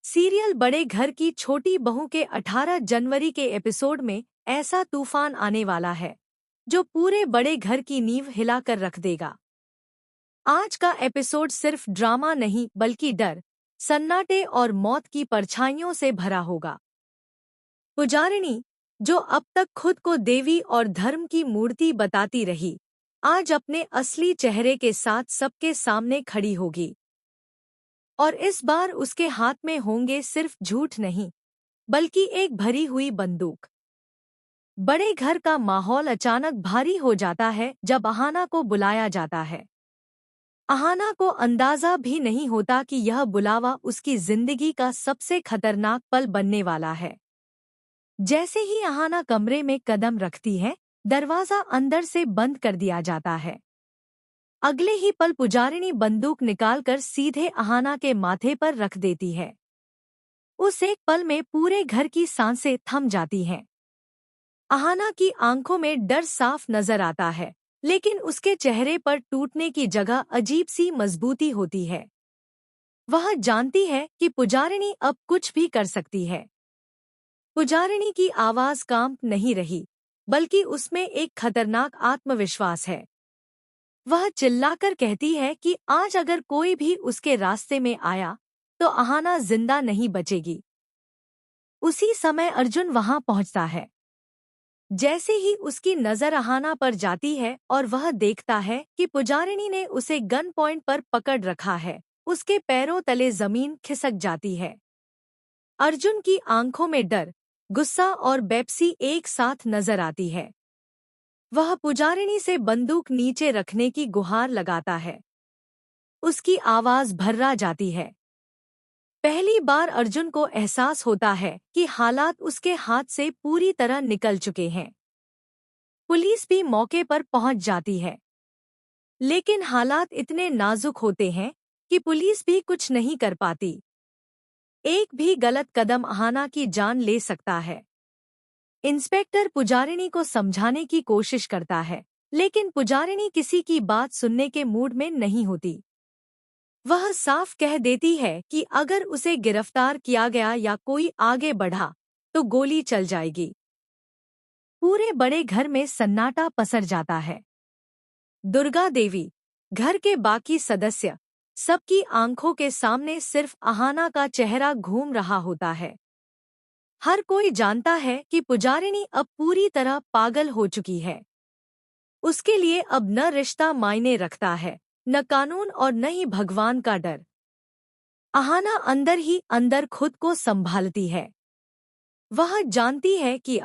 Serial बड़े घर की छोटी बहू के 18 जनवरी के एपिसोड में ऐसा तूफान आने वाला है जो पूरे बड़े घर की नींव हिलाकर रख देगा। आज का एपिसोड सिर्फ ड्रामा नहीं बल्कि डर, सन्नाटे और मौत की परछाइयों से भरा होगा। पुजारिणी, जो अब तक खुद को देवी और धर्म की मूर्ति बताती रही, आज अपने असली चेहरे के साथ सबके सामने खड़ी होगी। और इस बार उसके हाथ में होंगे सिर्फ झूठ नहीं, बल्कि एक भरी हुई बंदूक। बड़े घर का माहौल अचानक भारी हो जाता है जब अहाना को बुलाया जाता है। अहाना को अंदाजा भी नहीं होता कि यह बुलावा उसकी जिंदगी का सबसे खतरनाक पल बनने वाला है। जैसे ही अहाना कमरे में कदम रखती है, दरवाजा अंदर से बंद कर दिया जाता है। अगले ही पल पुजारिणी बंदूक निकालकर सीधे अहाना के माथे पर रख देती है। उस एक पल में पूरे घर की सांसें थम जाती हैं। अहाना की आंखों में डर साफ नजर आता है, लेकिन उसके चेहरे पर टूटने की जगह अजीब सी मजबूती होती है। वह जानती है कि पुजारिणी अब कुछ भी कर सकती है। पुजारिणी की आवाज कांप नहीं रही, बल्कि उसमें एक खतरनाक आत्मविश्वास है। वह चिल्लाकर कहती है कि आज अगर कोई भी उसके रास्ते में आया तो अहाना जिंदा नहीं बचेगी। उसी समय अर्जुन वहां पहुंचता है। जैसे ही उसकी नजर अहाना पर जाती है और वह देखता है कि पुजारिणी ने उसे गन पॉइंट पर पकड़ रखा है, उसके पैरों तले जमीन खिसक जाती है। अर्जुन की आंखों में डर, गुस्सा और बेपसी एक साथ नजर आती है। वह पुजारिणी से बंदूक नीचे रखने की गुहार लगाता है। उसकी आवाज भर्रा जाती है। पहली बार अर्जुन को एहसास होता है कि हालात उसके हाथ से पूरी तरह निकल चुके हैं। पुलिस भी मौके पर पहुंच जाती है, लेकिन हालात इतने नाजुक होते हैं कि पुलिस भी कुछ नहीं कर पाती। एक भी गलत कदम अहाना की जान ले सकता है। इंस्पेक्टर पुजारिणी को समझाने की कोशिश करता है, लेकिन पुजारिणी किसी की बात सुनने के मूड में नहीं होती। वह साफ कह देती है कि अगर उसे गिरफ्तार किया गया या कोई आगे बढ़ा तो गोली चल जाएगी। पूरे बड़े घर में सन्नाटा पसर जाता है। दुर्गा देवी, घर के बाकी सदस्य, सबकी आंखों के सामने सिर्फ अहाना का चेहरा घूम रहा होता है। हर कोई जानता है कि पुजारिणी अब पूरी तरह पागल हो चुकी है। उसके लिए अब न रिश्ता मायने रखता है, न कानून और न ही भगवान का डर। अहाना अंदर ही अंदर खुद को संभालती है। वह जानती है कि